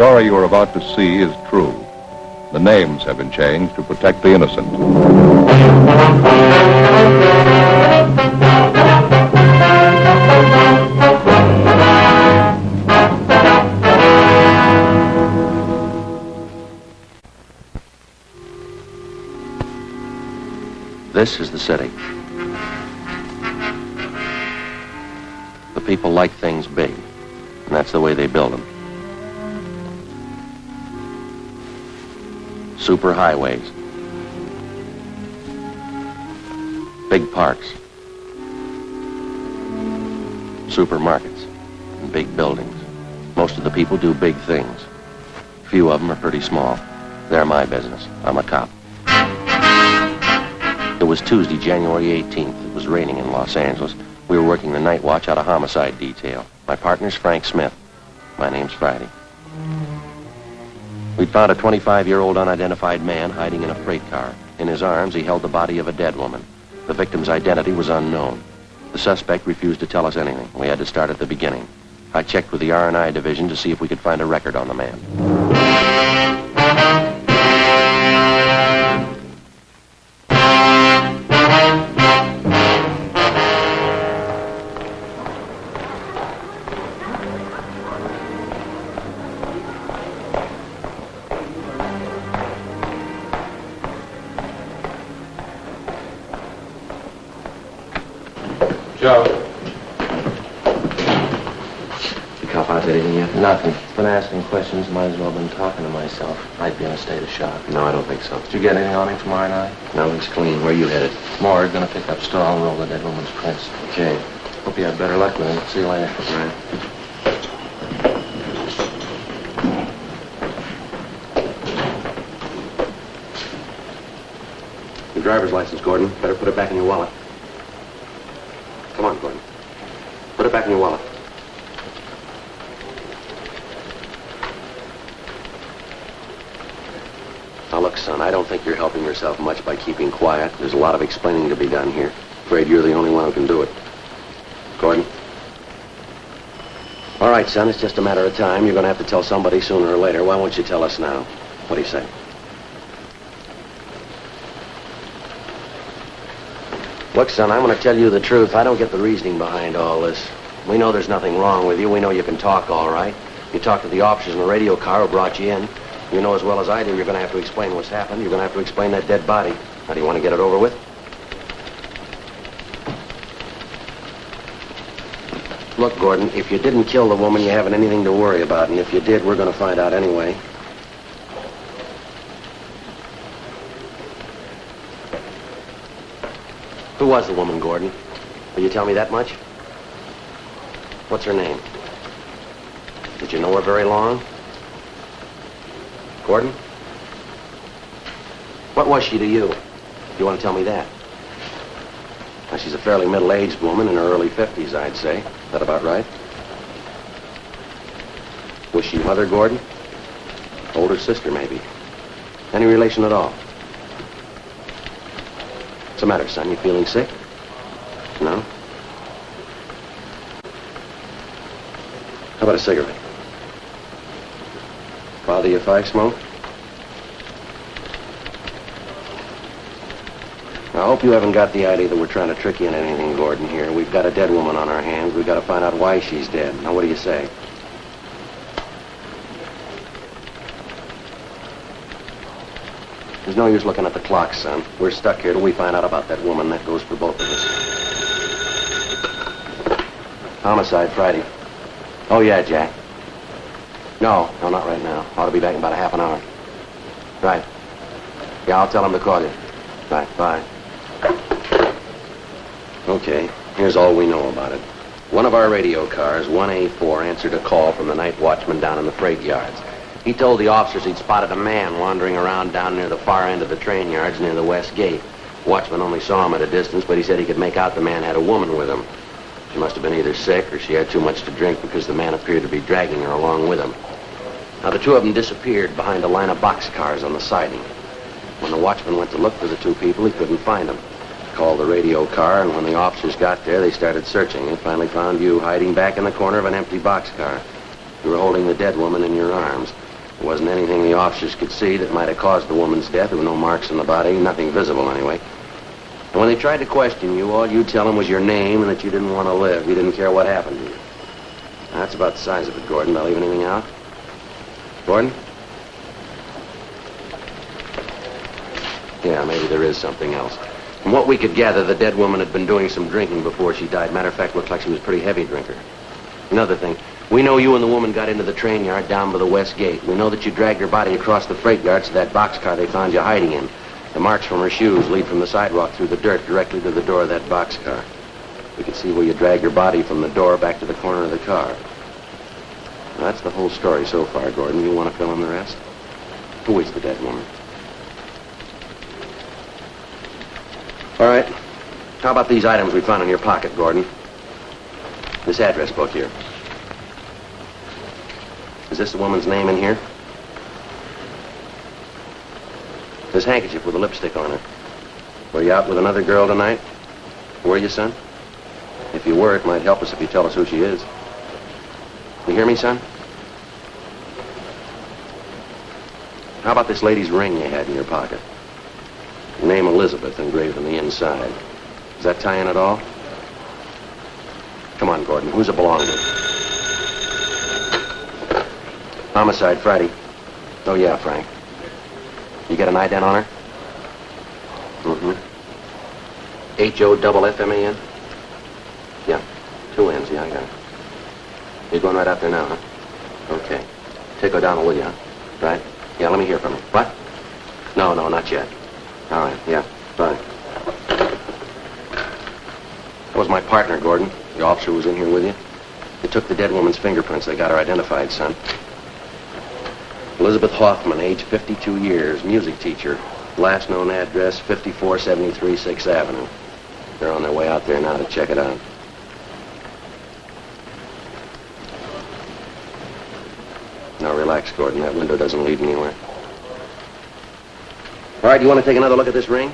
story you are about to see is true. The names have been changed to protect the innocent. This is the city. The people like things big, and that's the way they build them. Super highways, big parks, supermarkets, and big buildings. Most of the people do big things. Few of them are pretty small. They're my business. I'm a cop. It was Tuesday, January 18th. It was raining in Los Angeles. We were working the night watch out of homicide detail. My partner's Frank Smith. My name's Friday. We'd found a 25-year-old unidentified man hiding in a freight car. In his arms, he held the body of a dead woman. The victim's identity was unknown. The suspect refused to tell us anything. We had to start at the beginning. I checked with the R&I division to see if we could find a record on the man. Joe. The cop out did anything yet? Nothing. Been asking questions. Might as well have been talking to myself. Might be in a state of shock. No, I don't think so. Did you get anything on him from R&I? No, he's clean. Where are you headed? Morgue, gonna pick up straw and roll the dead woman's prints. Okay. Hope you have better luck with him. See you later. All right. Your driver's license, Gordon. Better put it back in your wallet. Come on, Gordon. Put it back in your wallet. Now, look, son, I don't think you're helping yourself much by keeping quiet. There's a lot of explaining to be done here. Afraid you're the only one who can do it. Gordon? All right, son, it's just a matter of time. You're going to have to tell somebody sooner or later. Why won't you tell us now? What do you say? Look, son, I'm going to tell you the truth. I don't get the reasoning behind all this. We know there's nothing wrong with you. We know you can talk all right. You talked to the officers in the radio car who brought you in. You know as well as I do you're going to have to explain what's happened. You're going to have to explain that dead body. Now, do you want to get it over with? Look, Gordon, if you didn't kill the woman, you haven't anything to worry about. And if you did, we're going to find out anyway. Who was the woman, Gordon? Will you tell me that much? What's her name? Did you know her very long? Gordon? What was she to you? Do you want to tell me that? Now, she's a fairly middle-aged woman in her early 50s, I'd say. Is that about right? Was she mother, Gordon? Older sister, maybe. Any relation at all? What's the matter, son? You feeling sick? No? How about a cigarette? Bother you if I smoke? I hope you haven't got the idea that we're trying to trick you into anything, Gordon, here. We've got a dead woman on our hands. We've got to find out why she's dead. Now, what do you say? There's no use looking at the clock, son. We're stuck here till we find out about that woman. That goes for both of us. Homicide, Friday. Oh, yeah, Jack. No, not right now. Ought to be back in about a half an hour. Right. Yeah, I'll tell him to call you. Right, bye. Okay, here's all we know about it. One of our radio cars, 1A4, answered a call from the night watchman down in the freight yards. He told the officers he'd spotted a man wandering around down near the far end of the train yards near the west gate. Watchman only saw him at a distance, but he said he could make out the man had a woman with him. She must have been either sick or she had too much to drink because the man appeared to be dragging her along with him. Now, the two of them disappeared behind a line of boxcars on the siding. When the watchman went to look for the two people, he couldn't find them. He called the radio car, and when the officers got there, they started searching and finally found you hiding back in the corner of an empty boxcar. You were holding the dead woman in your arms. There wasn't anything the officers could see that might have caused the woman's death. There were no marks on the body, nothing visible anyway. And when they tried to question you, all you'd tell them was your name and that you didn't want to live. You didn't care what happened to you. That's about the size of it, Gordon. Did I leave anything out? Gordon? Yeah, maybe there is something else. From what we could gather, the dead woman had been doing some drinking before she died. Matter of fact, looked like she was a pretty heavy drinker. Another thing, we know you and the woman got into the train yard down by the west gate. We know that you dragged her body across the freight yard to that boxcar they found you hiding in. The marks from her shoes lead from the sidewalk through the dirt directly to the door of that boxcar. We could see where you dragged your body from the door back to the corner of the car. Now, that's the whole story so far, Gordon. You want to fill in the rest? Who is the dead woman? All right. How about these items we found in your pocket, Gordon? This address book here. Is this the woman's name in here? This handkerchief with a lipstick on it. Were you out with another girl tonight? Were you, son? If you were, it might help us if you tell us who she is. You hear me, son? How about this lady's ring you had in your pocket? Her name Elizabeth engraved on the inside. Does that tie in at all? Come on, Gordon. Who's it belong to? Homicide, Friday. Oh, yeah, Frank. You got an ident on her? Mm-hmm. H-O-F-F-M-A-N? Yeah. 2 N's, yeah, I got it. You're going right out there now, huh? Okay. Take O'Donnell with you, huh? Right? Yeah, let me hear from her. What? No, not yet. All right, yeah, fine. That was my partner, Gordon. The officer who was in here with you. They took the dead woman's fingerprints. They got her identified, son. Elizabeth Hoffman, age 52 years, music teacher. Last known address, 5473 6th Avenue. They're on their way out there now to check it out. Now relax, Gordon. That window doesn't lead anywhere. All right, you want to take another look at this ring?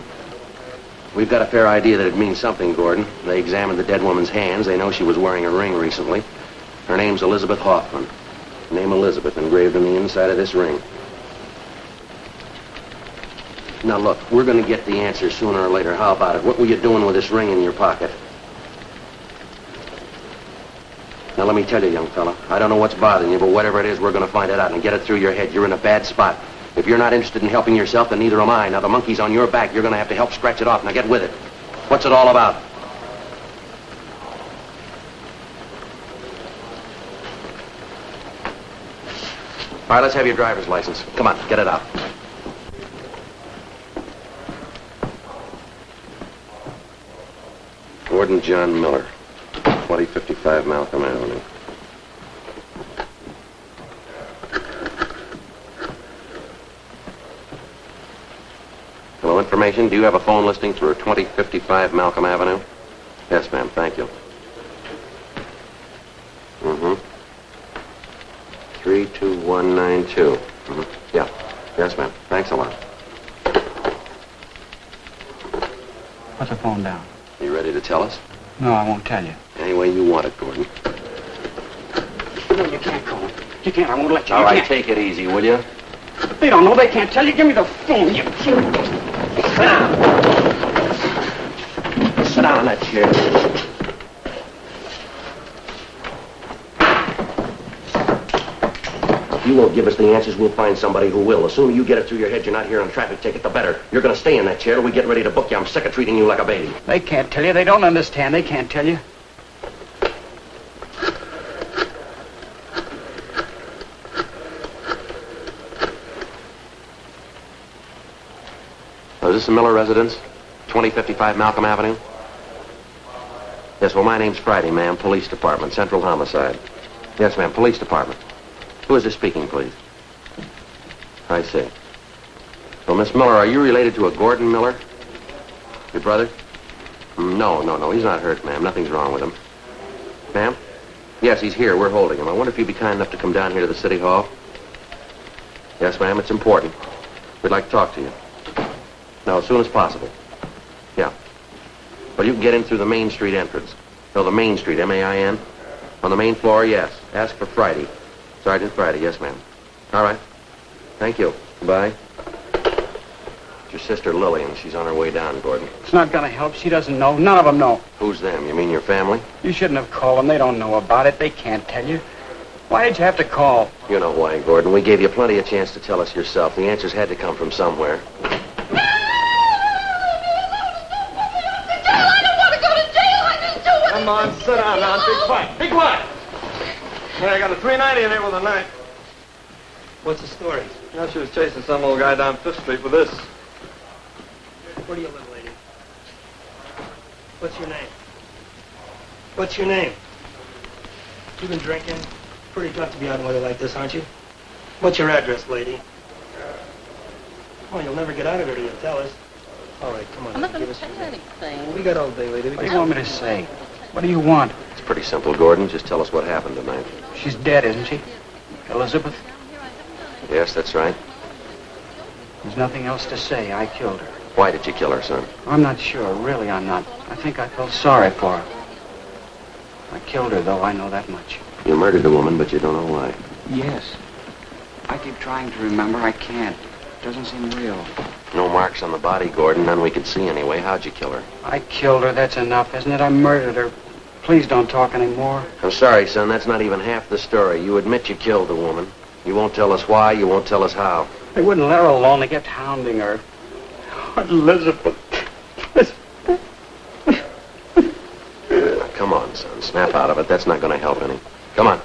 We've got a fair idea that it means something, Gordon. They examined the dead woman's hands. They know she was wearing a ring recently. Her name's Elizabeth Hoffman. Name Elizabeth engraved on the inside of this ring. Now, look, we're going to get the answer sooner or later. How about it? What were you doing with this ring in your pocket? Now, let me tell you, young fella, I don't know what's bothering you, but whatever it is, we're going to find it out and get it through your head. You're in a bad spot. If you're not interested in helping yourself, then neither am I. Now, the monkey's on your back. You're going to have to help scratch it off. Now, get with it. What's it all about? All right, let's have your driver's license. Come on, get it out. Gordon John Miller, 2055 Malcolm Avenue. Hello, information. Do you have a phone listing for 2055 Malcolm Avenue? Yes, ma'am. Thank you. Mm-hmm. 32192. Mm-hmm. Yeah. Yes, ma'am. Thanks a lot. Put the phone down. You ready to tell us? No, I won't tell you. Any way you want it, Gordon. No, you can't call them. You can't. I won't let you. All You right, can't. take it easy, will you? They don't know. They can't tell you. Give me the phone. You. Sit down. Sit down in that chair. If you won't give us the answers, we'll find somebody who will. The sooner you get it through your head you're not here on a traffic ticket, the better. You're going to stay in that chair till we get ready to book you. I'm sick of treating you like a baby. They can't tell you. They don't understand. They can't tell you. Oh, is this the Miller residence? 2055 Malcolm Avenue? Yes, well, my name's Friday, ma'am. Police Department, Central Homicide. Yes, ma'am, Police Department. Who is this speaking, please? I see. Well, Miss Miller, are you related to a Gordon Miller? Your brother? No. He's not hurt, ma'am. Nothing's wrong with him. Ma'am? Yes, he's here. We're holding him. I wonder if you'd be kind enough to come down here to the City Hall? Yes, ma'am. It's important. We'd like to talk to you. No, as soon as possible. Yeah. Well, you can get in through the Main Street entrance. No, the Main Street, M-A-I-N. On the main floor, yes. Ask for Friday. Sergeant Friday, yes, ma'am. All right. Thank you. Goodbye. It's your sister Lillian. She's on her way down, Gordon. It's not gonna help. She doesn't know. None of them know. Who's them? You mean your family? You shouldn't have called them. They don't know about it. They can't tell you. Why did you have to call? You know why, Gordon. We gave you plenty of chance to tell us yourself. The answers had to come from somewhere. Come on, sit down now. Be quiet. Be quiet. Hey, I got a $3.90 in here with a knife. What's the story? You know, she was chasing some old guy down Fifth Street with this. Where do you live, lady? What's your name? What's your name? You been drinking? Pretty tough to be out in weather like this, aren't you? What's your address, lady? Oh, you'll never get out of here till you tell us. All right, come on. I'm not going give to us tell you anything. We got all day, lady. What do you want me to say? What do you want? It's pretty simple, Gordon. Just tell us what happened tonight. She's dead, isn't she? Elizabeth? Yes, that's right. There's nothing else to say. I killed her. Why did you kill her, son? I'm not sure. Really, I'm not. I think I felt sorry for her. I killed her, though. I know that much. You murdered the woman, but you don't know why. Yes. I keep trying to remember. I can't. It doesn't seem real. No marks on the body, Gordon. None we could see anyway. How'd you kill her? I killed her. That's enough, isn't it? I murdered her. Please don't talk anymore. I'm sorry, son. That's not even half the story. You admit you killed the woman. You won't tell us why. You won't tell us how. They wouldn't let her alone. They kept hounding her. Oh, Elizabeth. Now, come on, son. Snap out of it. That's not going to help any. Come on.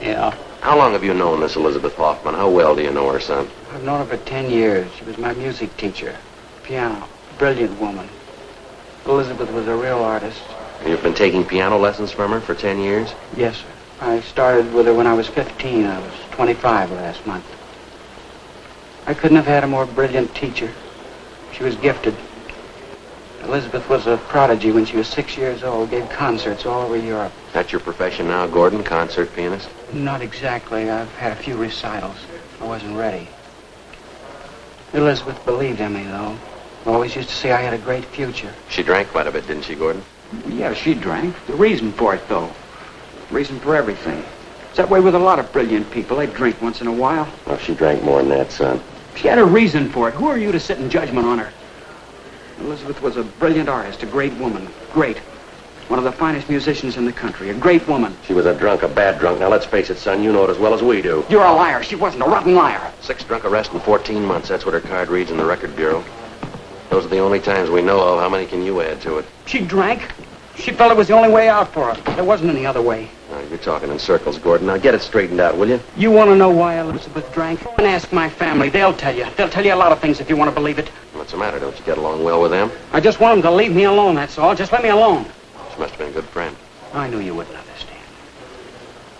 Yeah. How long have you known this Elizabeth Hoffman? How well do you know her, son? I've known her for 10 years. She was my music teacher. Piano. Brilliant woman. Elizabeth was a real artist. You've been taking piano lessons from her for 10 years? Yes, sir. I started with her when I was 15. I was 25 last month. I couldn't have had a more brilliant teacher. She was gifted. Elizabeth was a prodigy when she was 6 years old, gave concerts all over Europe. That's your profession now, Gordon? Concert pianist? Not exactly. I've had a few recitals. I wasn't ready. Elizabeth believed in me, though. Always used to say I had a great future. She drank quite a bit, didn't she, Gordon? Yeah, she drank. The reason for it, though. Reason for everything. It's that way with a lot of brilliant people. They drink once in a while. Oh, she drank more than that, son. She had a reason for it. Who are you to sit in judgment on her? Elizabeth was a brilliant artist, a great woman. Great. One of the finest musicians in the country. A great woman. She was a drunk, a bad drunk. Now, let's face it, son, you know it as well as we do. You're a liar. She wasn't a rotten liar. 6 drunk arrests in 14 months. That's what her card reads in the record bureau. Those are the only times we know of. How many can you add to it? She drank. She felt it was the only way out for her. There wasn't any other way. Now, you're talking in circles, Gordon. Now, get it straightened out, will you? You want to know why Elizabeth drank? Go and ask my family. They'll tell you. They'll tell you a lot of things if you want to believe it. What's the matter? Don't you get along well with them? I just want them to leave me alone, that's all. Just let me alone. She must have been a good friend. I knew you wouldn't understand.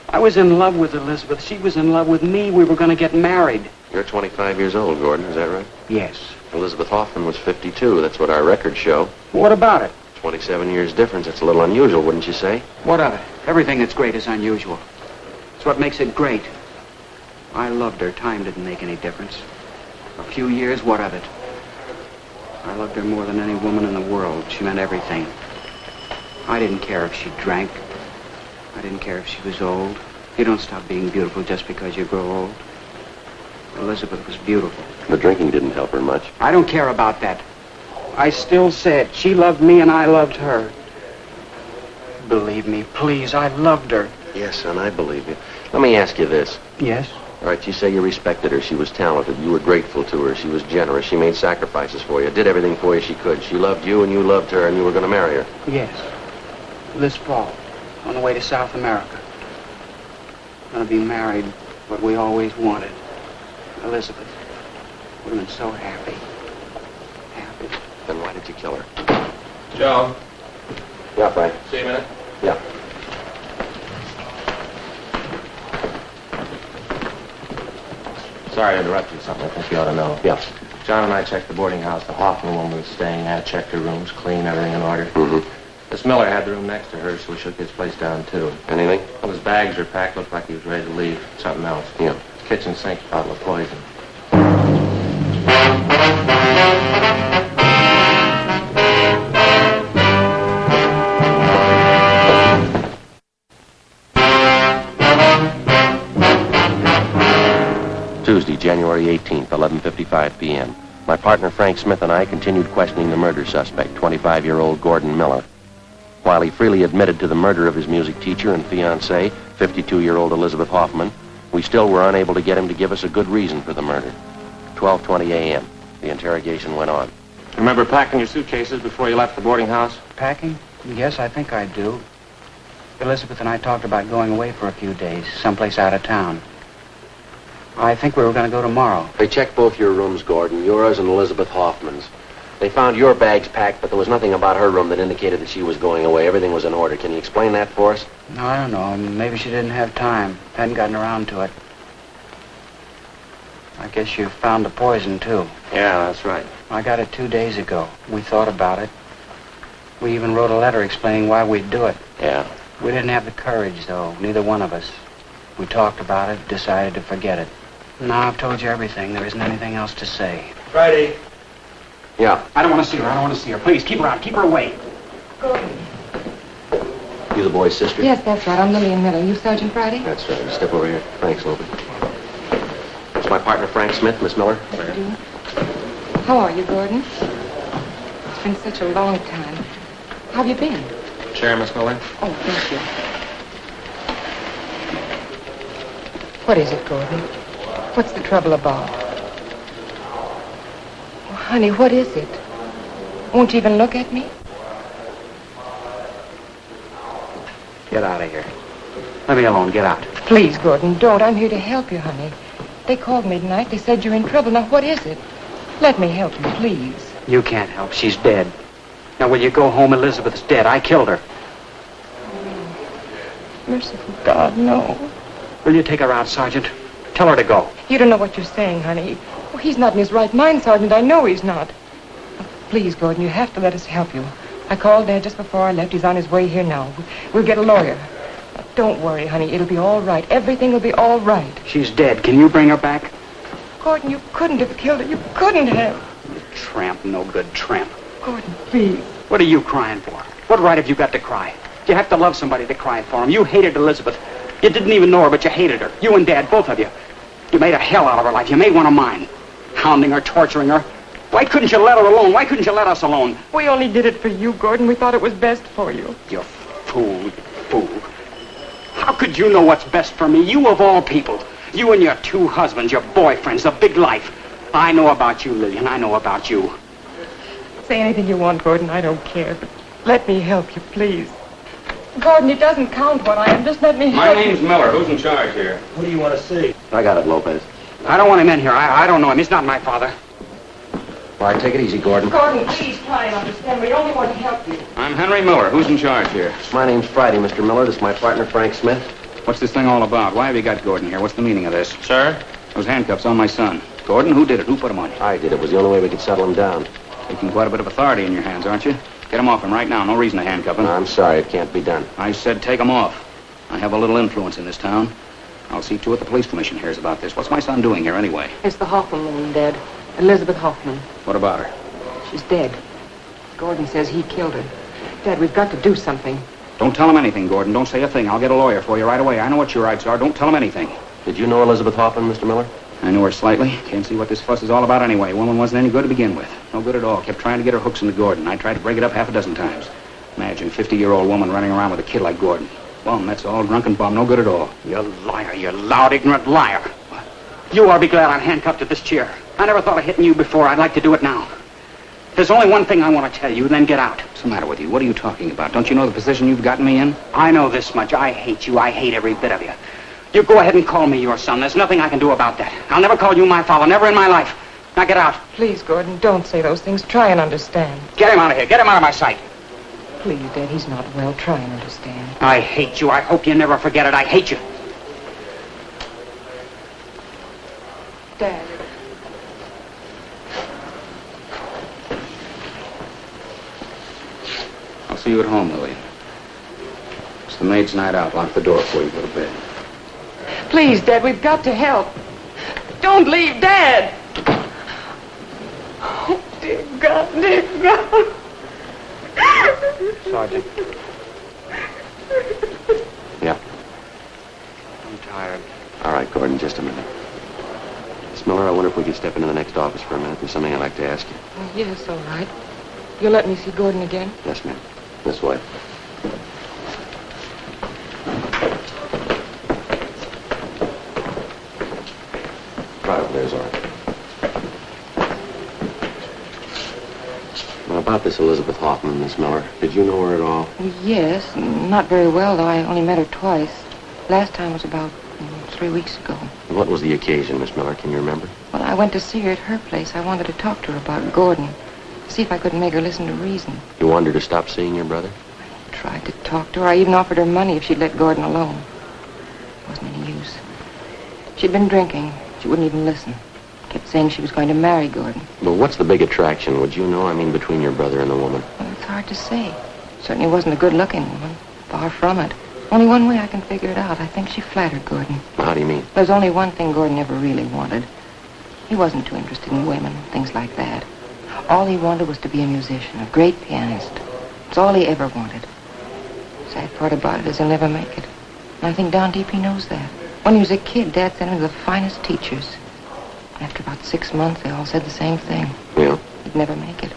I was in love with Elizabeth. She was in love with me. We were going to get married. You're 25 years old, Gordon. Is that right? Yes. Elizabeth Hoffman was 52. That's what our records show. What about it? 27 years difference. That's a little unusual, wouldn't you say? What of it? Everything that's great is unusual. It's what makes it great. I loved her. Time didn't make any difference. A few years, what of it? I loved her more than any woman in the world. She meant everything. I didn't care if she drank. I didn't care if she was old. You don't stop being beautiful just because you grow old. Elizabeth was beautiful. The drinking didn't help her much. I don't care about that. I still said she loved me and I loved her. Believe me, please. I loved her. Yes, son, I believe you. Let me ask you this. Yes? All right, you say you respected her. She was talented. You were grateful to her. She was generous. She made sacrifices for you. Did everything for you she could. She loved you and you loved her and you were going to marry her. Yes. This fall, on the way to South America. Going to be married, what we always wanted. Elizabeth. We've been so happy. Happy. Then why did you kill her? Joe, Yeah, Frank. see you a minute. Yeah. Sorry to interrupt you. Something I think you ought to know. Yeah. John and I checked the boarding house the Hoffman woman was staying at. Checked her rooms, clean, everything in order. Mm-hmm. This Miller had the room next to hers, so we shook his place down, too. Anything? Well, his bags were packed. Looked like he was ready to leave. Something else. Yeah. Kitchen sink bottle of poison. February 18th, 11:55 p.m. My partner Frank Smith and I continued questioning the murder suspect, 25-year-old Gordon Miller. While he freely admitted to the murder of his music teacher and fiancée, 52-year-old Elizabeth Hoffman, we still were unable to get him to give us a good reason for the murder. 12:20 a.m. The interrogation went on. Remember packing your suitcases before you left the boarding house? Packing? Yes, I think I do. Elizabeth and I talked about going away for a few days, someplace out of town. I think we were going to go tomorrow. They checked both your rooms, Gordon, yours and Elizabeth Hoffman's. They found your bags packed, but there was nothing about her room that indicated that she was going away. Everything was in order. Can you explain that for us? No, I don't know. Maybe she didn't have time. Hadn't gotten around to it. I guess you found the poison, too. Yeah, that's right. I got it 2 days ago. We thought about it. We even wrote a letter explaining why we'd do it. Yeah. We didn't have the courage, though. Neither one of us. We talked about it, decided to forget it. Now I've told you everything. There isn't anything else to say. Friday. Yeah. I don't want to see her. I don't want to see her. Please, keep her out. Keep her away. You the boy's sister? Yes, that's right. I'm Lillian Miller. You Sergeant Friday? That's right. Step over here. Thanks, Logan. It's my partner, Frank Smith, Miss Miller. How are you, Gordon? It's been such a long time. How have you been? Chair, Miss Miller. Oh, thank you. What is it, Gordon? What's the trouble about? Oh, honey, what is it? Won't you even look at me? Get out of here. Let me alone. Get out. Please, Gordon, don't. I'm here to help you, honey. They called me tonight. They said you're in trouble. Now, what is it? Let me help you, please. You can't help. She's dead. Now, will you go home? Elizabeth's dead. I killed her. Merciful God, no. Will you take her out, Sergeant? Tell her to go. You don't know what you're saying, honey. Oh, he's not in his right mind, Sergeant. I know he's not. Oh, please, Gordon, you have to let us help you. I called Dad just before I left. He's on his way here now. We'll get a lawyer. Now, don't worry, honey. It'll be all right. Everything will be all right. She's dead. Can you bring her back? Gordon, you couldn't have killed her. You couldn't have. You tramp, no good tramp. Gordon, please. What are you crying for? What right have you got to cry? You have to love somebody to cry for him. You hated Elizabeth. You didn't even know her, but you hated her. You and Dad, both of you. You made a hell out of her life. You made one of mine. Hounding her, torturing her. Why couldn't you let her alone? Why couldn't you let us alone? We only did it for you, Gordon. We thought it was best for you. You fool, you fool. How could you know what's best for me? You of all people. You and your two husbands, your boyfriends, the big life. I know about you, Lillian. I know about you. Say anything you want, Gordon. I don't care. But let me help you, please. Gordon, it doesn't count what I am. Just let me My help name's Miller. Who's in charge here? What do you want to see? I got it, Lopez. I don't want him in here. I don't know him. He's not my father. All right, take it easy, Gordon. Gordon, please try and understand. We only want to help you. I'm Henry Miller. Who's in charge here? My name's Friday, Mr. Miller. This is my partner, Frank Smith. What's this thing all about? Why have you got Gordon here? What's the meaning of this? Sir? Those handcuffs on my son. Gordon, who did it? Who put them on you? I did. It was the only way we could settle him down. Taking quite a bit of authority in your hands, aren't you? Get him off him right now. No reason to handcuff him. I'm sorry, it can't be done. I said take him off. I have a little influence in this town. I'll see to it the police commission hears about this. What's my son doing here anyway? It's the Hoffman woman, Dad. Elizabeth Hoffman. What about her? She's dead. Gordon says he killed her. Dad, we've got to do something. Don't tell him anything, Gordon. Don't say a thing. I'll get a lawyer for you right away. I know what your rights are. Don't tell him anything. Did you know Elizabeth Hoffman, Mr. Miller? I knew her slightly. Can't see what this fuss is all about anyway. Woman wasn't any good to begin with. No good at all. Kept trying to get her hooks into Gordon. I tried to break it up half a dozen times. Imagine a 50-year-old woman running around with a kid like Gordon. Bum, that's all. Drunken bum. No good at all. You liar. You loud, ignorant liar. You ought to be glad I'm handcuffed to this chair. I never thought of hitting you before. I'd like to do it now. There's only one thing I want to tell you, then get out. What's the matter with you? What are you talking about? Don't you know the position you've gotten me in? I know this much. I hate you. I hate every bit of you. You go ahead and call me your son. There's nothing I can do about that. I'll never call you my father. Never in my life. Now get out. Please, Gordon, don't say those things. Try and understand. Get him out of here. Get him out of my sight. Please, Dad, he's not well. Try and understand. I hate you. I hope you never forget it. I hate you. Dad. I'll see you at home, Lily. It's the maid's night out. Lock the door before you go to bed. Please, Dad, we've got to help. Don't leave, Dad! Oh, dear God, dear God. Sergeant. Yeah. I'm tired. All right, Gordon, just a minute. Miss Miller, I wonder if we could step into the next office for a minute. There's something I'd like to ask you. Oh, yes, all right. You'll let me see Gordon again? Yes, ma'am. This way. Right, there's all right. Now, about this Elizabeth Hoffman, Miss Miller, did you know her at all? Yes, not very well, though. I only met her twice. Last time was about 3 weeks ago. What was the occasion, Miss Miller? Can you remember? Well, I went to see her at her place. I wanted to talk to her about Gordon. See if I couldn't make her listen to reason. You wanted her to stop seeing your brother? I tried to talk to her. I even offered her money if she'd let Gordon alone. It wasn't any use. She'd been drinking. She wouldn't even listen. Kept saying she was going to marry Gordon. Well, what's the big attraction, would you know? I mean, between your brother and the woman. Well, it's hard to say. Certainly wasn't a good-looking woman. Far from it. Only one way I can figure it out. I think she flattered Gordon. How do you mean? There's only one thing Gordon ever really wanted. He wasn't too interested in women, things like that. All he wanted was to be a musician, a great pianist. It's all he ever wanted. Sad part about it is he'll never make it. And I think down deep he knows that. When he was a kid, Dad sent him to the finest teachers. After about 6 months, they all said the same thing. Yeah? He'd never make it.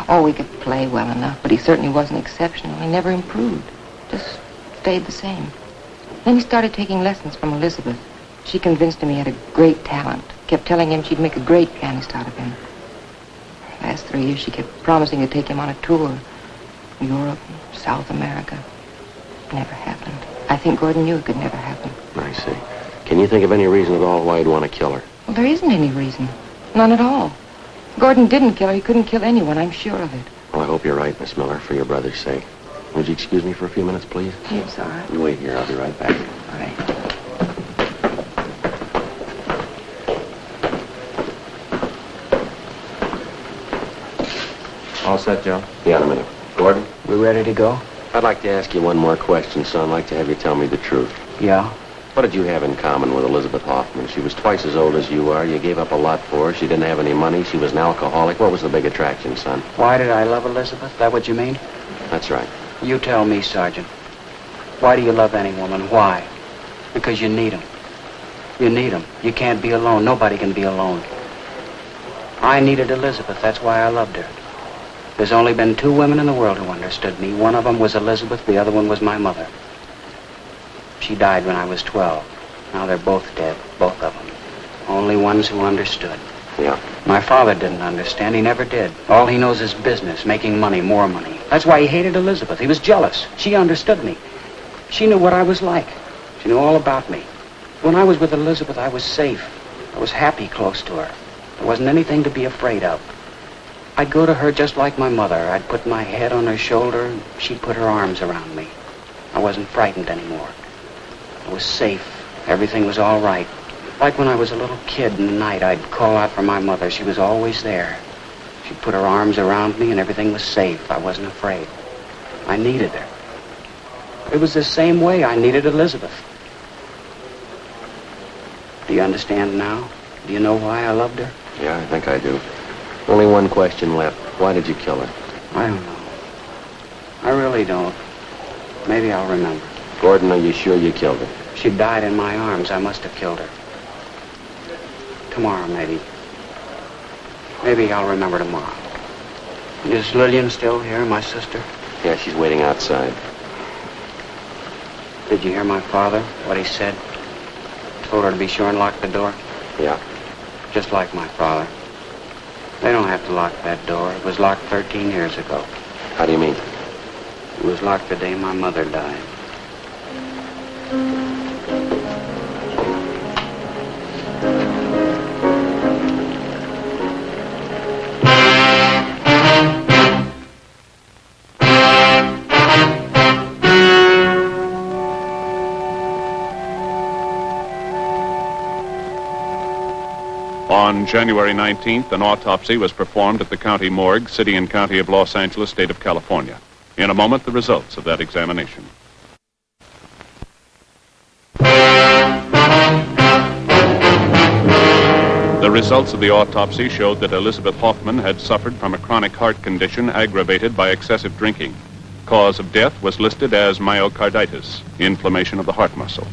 Oh, he could play well enough, but he certainly wasn't exceptional. He never improved. Just stayed the same. Then he started taking lessons from Elizabeth. She convinced him he had a great talent. Kept telling him she'd make a great pianist out of him. Last 3 years, she kept promising to take him on a tour. Europe, South America. Never happened. I think Gordon knew it could never happen. I see. Can you think of any reason at all why you'd want to kill her? Well, there isn't any reason. None at all. If Gordon didn't kill her, he couldn't kill anyone, I'm sure of it. Well, I hope you're right, Miss Miller, for your brother's sake. Would you excuse me for a few minutes, please? Yes, all right. You wait here. I'll be right back. All right. All set, Joe? Yeah, in a minute. Gordon, We ready to go? I'd like to ask you one more question, son. I'd like to have you tell me the truth. Yeah. What did you have in common with Elizabeth Hoffman? She was twice as old as you are. You gave up a lot for her. She didn't have any money. She was an alcoholic. What was the big attraction, son? Why did I love Elizabeth? That what you mean? That's right. You tell me, Sergeant. Why do you love any woman? Why? Because you need 'em. You need 'em. You can't be alone. Nobody can be alone. I needed Elizabeth. That's why I loved her. There's only been 2 women in the world who understood me. One of them was Elizabeth. The other one was my mother. She died when I was 12. Now they're both dead, both of them. Only ones who understood. Yeah. My father didn't understand. He never did. All he knows is business, making money, more money. That's why he hated Elizabeth. He was jealous. She understood me. She knew what I was like. She knew all about me. When I was with Elizabeth, I was safe. I was happy close to her. There wasn't anything to be afraid of. I'd go to her just like my mother. I'd put my head on her shoulder, and she'd put her arms around me. I wasn't frightened anymore. I was safe. Everything was all right. Like when I was a little kid in the night, I'd call out for my mother. She was always there. She'd put her arms around me, and everything was safe. I wasn't afraid. I needed her. It was the same way I needed Elizabeth. Do you understand now? Do you know why I loved her? Yeah, I think I do. Only one question left. Why did you kill her? I don't know. I really don't. Maybe I'll remember. Gordon, are you sure you killed her? She died in my arms. I must have killed her. Tomorrow, maybe. Maybe I'll remember tomorrow. Is Lillian still here, my sister? Yeah, she's waiting outside. Did you hear my father, what he said? Told her to be sure and lock the door? Yeah. Just like my father. They don't have to lock that door. It was locked 13 years ago. How do you mean? It was locked the day my mother died. On January 19th, an autopsy was performed at the county morgue, City and County of Los Angeles, State of California. In a moment, the results of that examination. The results of the autopsy showed that Elizabeth Hoffman had suffered from a chronic heart condition aggravated by excessive drinking. Cause of death was listed as myocarditis, inflammation of the heart muscle.